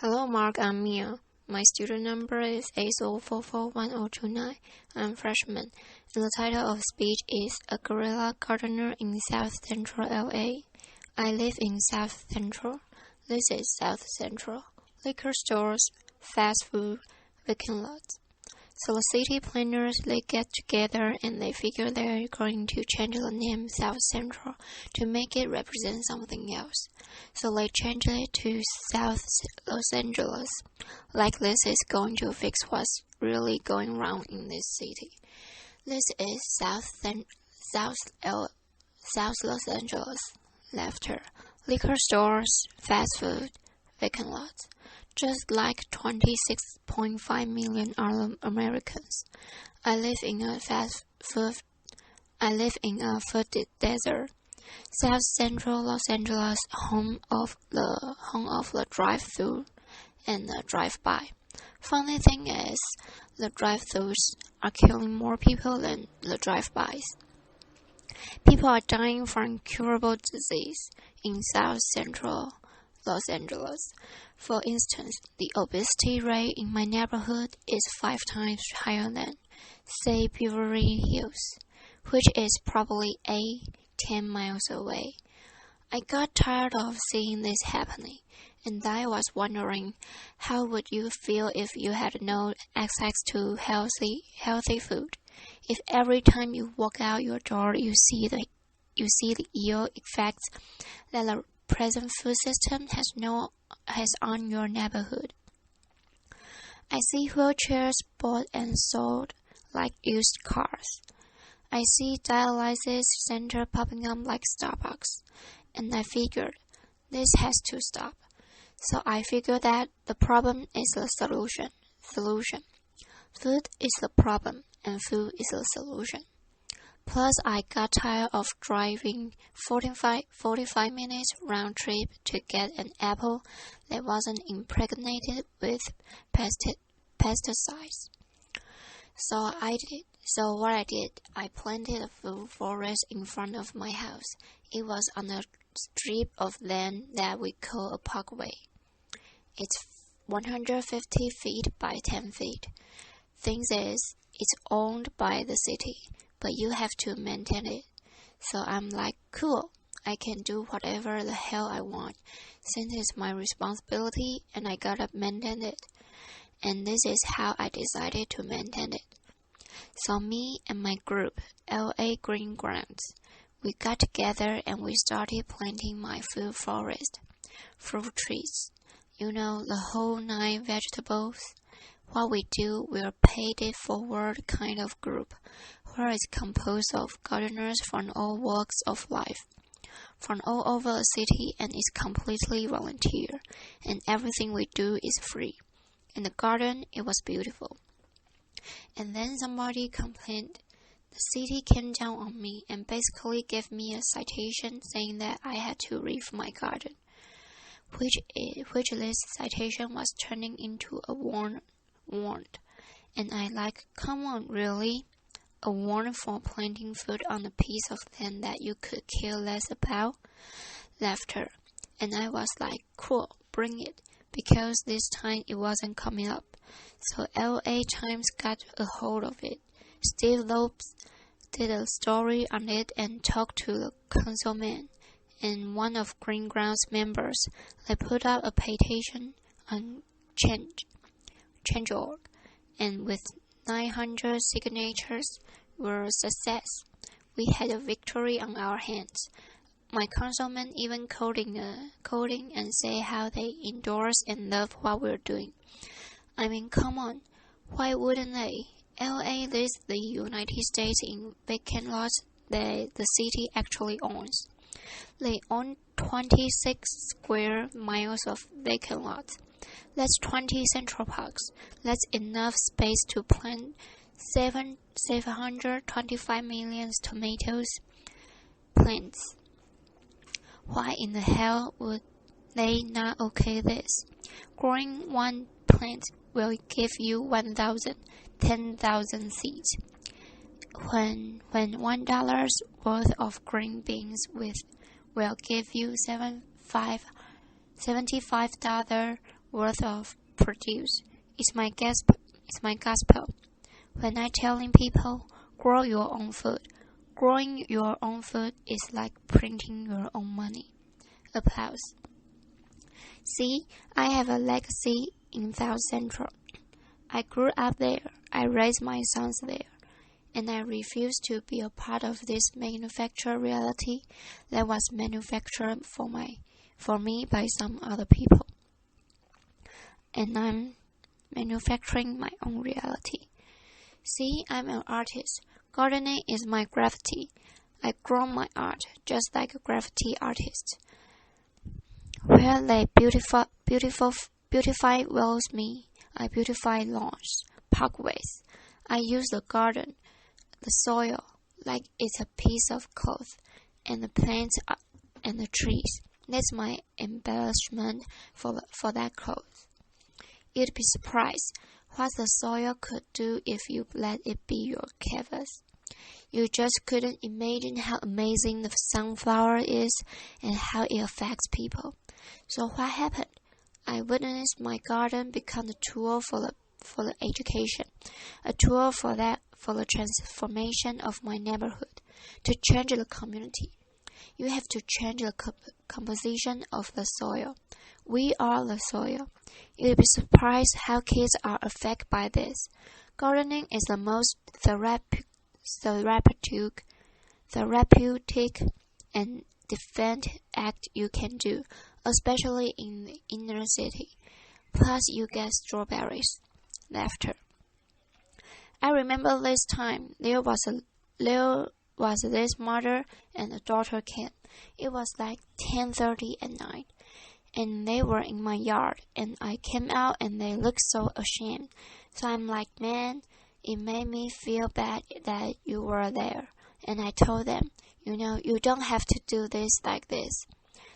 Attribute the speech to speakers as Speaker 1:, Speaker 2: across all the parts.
Speaker 1: Hello, Mark. I'm Mia. My student number is 80441029. I'm a freshman, and the title of speech is A Guerrilla Gardener in South Central LA. I live in South Central. This is South Central. Liquor stores, fast food, vacant lots. So the city planners, they get together and they figure they're going to change the name South Central to make it represent something else. So they changed it to South Los Angeles. Like this is going to fix what's really going wrong in this city. This is South Los Angeles. Laughter. Liquor stores, fast food, vacant lots. Just like 26.5 million other Americans. I live in a food desert. South Central Los Angeles, home of the drive-through and the drive-by. Funny thing is, the drive-throughs are killing more people than the drive-bys. People are dying from incurable disease in South Central Los Angeles. For instance, the obesity rate in my neighborhood is 5 times higher than, say, Beverly Hills, which is probably 10 miles away. I got tired of seeing this happening, and I was wondering, how would you feel if you had no access to healthy food? If every time you walk out your door you see the ill effects that the present food system has on your neighborhood. I see wheelchairs bought and sold like used cars. I see dialysis center popping up like Starbucks, and I figured this has to stop. So I figured that the problem is the solution. Food is the problem, and food is the solution. Plus, I got tired of driving 45 minutes round trip to get an apple that wasn't impregnated with pesticides. So what I did, I planted a food forest in front of my house. It was on a strip of land that we call a parkway. It's 150 feet by 10 feet. Thing is, it's owned by the city, but you have to maintain it. So I'm like, cool, I can do whatever the hell I want, since it's my responsibility and I gotta maintain it. And this is how I decided to maintain it. So me and my group, LA Green Grounds, we got together and we started planting my food forest, fruit trees, the whole 9 vegetables. What we do, we're a paid-it-forward kind of group, where it's composed of gardeners from all walks of life, from all over the city, and is completely volunteer, and everything we do is free. In the garden, it was beautiful. And then somebody complained. The city came down on me and basically gave me a citation saying that I had to leave my garden, which this citation was turning into a warrant. And I like, come on, really? A warrant for planting food on a piece of land that you could care less about? Laughter. And I was like, cool, bring it, because this time it wasn't coming up. So LA Times got a hold of it. Steve Lopes did a story on it and talked to the councilman and one of Green Grounds members. They put out a petition on Change.org, and with 900 signatures were a success. We had a victory on our hands. My councilman even coding and say how they endorse and love what we're doing. I mean, come on, why wouldn't they? LA is the United States in vacant lots that the city actually owns. They own 26 square miles of vacant lots. That's 20 Central Parks. That's enough space to plant 725 million tomatoes plants. Why in the hell would they not okay this? Growing one plant will give you 10,000 seeds. When $1 worth of green beans will give you $75 worth of produce. It's my gospel. When I telling people, grow your own food. Growing your own food is like printing your own money. Applause. See, I have a legacy in South Central. I grew up there. I raised my sons there. And I refuse to be a part of this manufactured reality that was manufactured for me by some other people. And I'm manufacturing my own reality. See, I'm an artist. Gardening is my graffiti. I grow my art just like a graffiti artist. Where they beautify wells me, I beautify lawns, parkways. I use the garden, the soil, like it's a piece of cloth, and the plants and the trees. That's my embellishment for that cloth. You'd be surprised what the soil could do if you let it be your canvas. You just couldn't imagine how amazing the sunflower is and how it affects people. So what happened? I witnessed my garden become a tool for the education, a tool for the transformation of my neighborhood, to change the community. You have to change the composition of the soil. We are the soil. You'll be surprised how kids are affected by this. Gardening is the most therapeutic and defend act you can do, especially in the inner city. Plus, you get strawberries. Laughter. I remember this time there was this mother and a daughter came. It was like 10:30 at night, and they were in my yard, and I came out and they looked so ashamed. So I'm like, man, it made me feel bad that you were there. And I told them, you don't have to do this like this.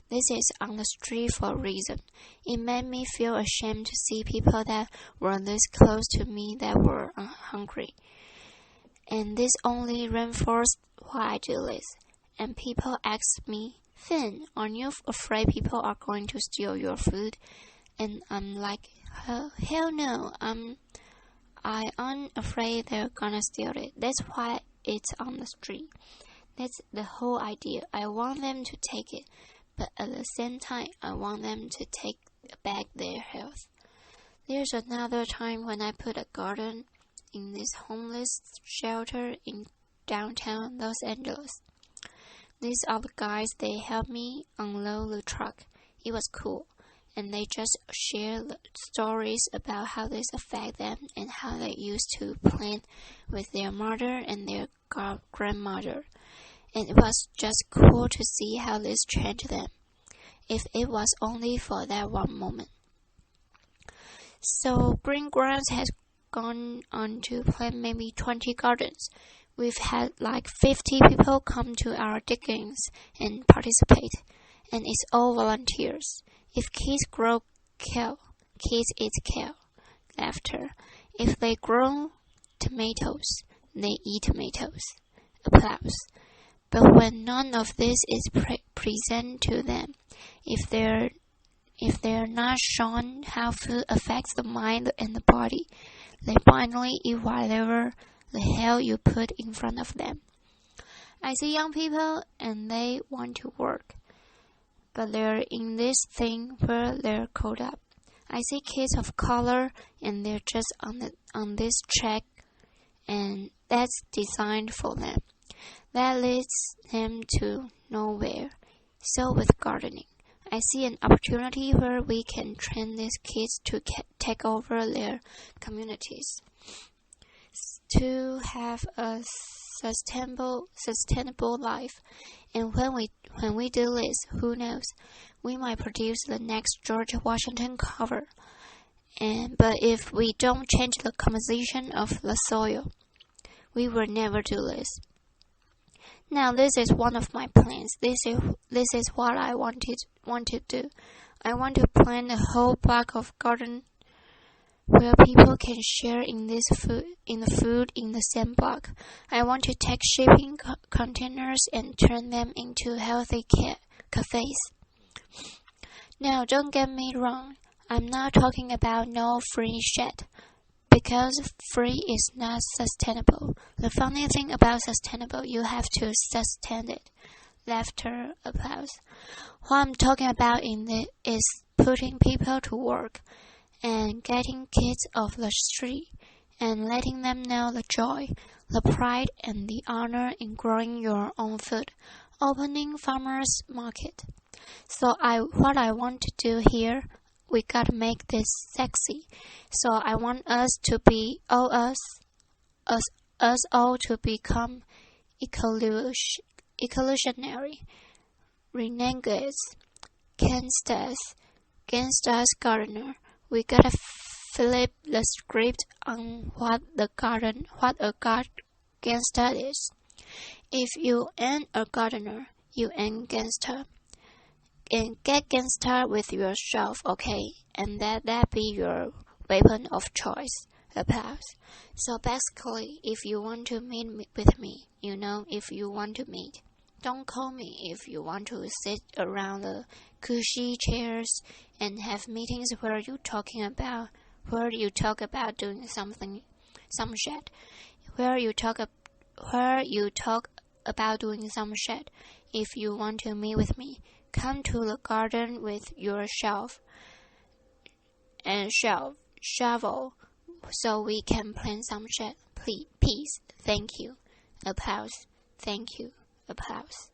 Speaker 1: This is on the street for a reason. It made me feel ashamed to see people that were this close to me that were hungry. And this only reinforced why I do this. And people ask me, Finn, aren't you afraid people are going to steal your food? And I'm like, hell no, I aren't afraid they're gonna steal it. That's why it's on the street. That's the whole idea. I want them to take it, but at the same time, I want them to take back their health. There's another time when I put a garden in this homeless shelter in downtown Los Angeles. These are the guys, they helped me unload the truck. It was cool. And they just share stories about how this affect them and how they used to plant with their mother and their grandmother. And it was just cool to see how this changed them, if it was only for that one moment. So Green Grounds has gone on to plant maybe 20 gardens. We've had like 50 people come to our diggings and participate, and it's all volunteers. If kids grow kale, kids eat kale. Laughter. If they grow tomatoes, they eat tomatoes. Applause. But when none of this is present to them, if they're not shown how food affects the mind and the body, they blindly eat whatever the hell you put in front of them. I see young people and they want to work, but they're in this thing where they're caught up. I see kids of color and they're just on this track, and that's designed for them. That leads them to nowhere. So with gardening, I see an opportunity where we can train these kids to take over their communities, to have a sustainable life. And when we do this, who knows, we might produce the next George Washington cover. But if we don't change the composition of the soil, we will never do this. Now this is one of my plans. This is what I want to do. I want to plant a whole block of garden where people can share in the food in the same block. I want to take shipping containers and turn them into healthy cafes. Now, don't get me wrong. I'm not talking about no free shit, because free is not sustainable. The funny thing about sustainable, you have to sustain it. Laughter, applause. What I'm talking about is putting people to work and getting kids off the street and letting them know the joy, the pride, and the honor in growing your own food, opening farmers market. So what I want to do here, we gotta make this sexy. So I want us to be us all to become evolutionary, renegades, gangsters gardener. We gotta flip the script on what a gangster is. If you ain't a gardener, you ain't gangster. And get gangster with yourself, okay? And that be your weapon of choice. Applause. So basically, if you want to meet with me, if you want to meet, don't call me if you want to sit around the cushy chairs and have meetings where you talk about doing some shit, where you talk about doing some shit. If you want to meet with me, come to the garden with your shovel, so we can plant some shit. Please, thank you. Applause. Thank you. Applause.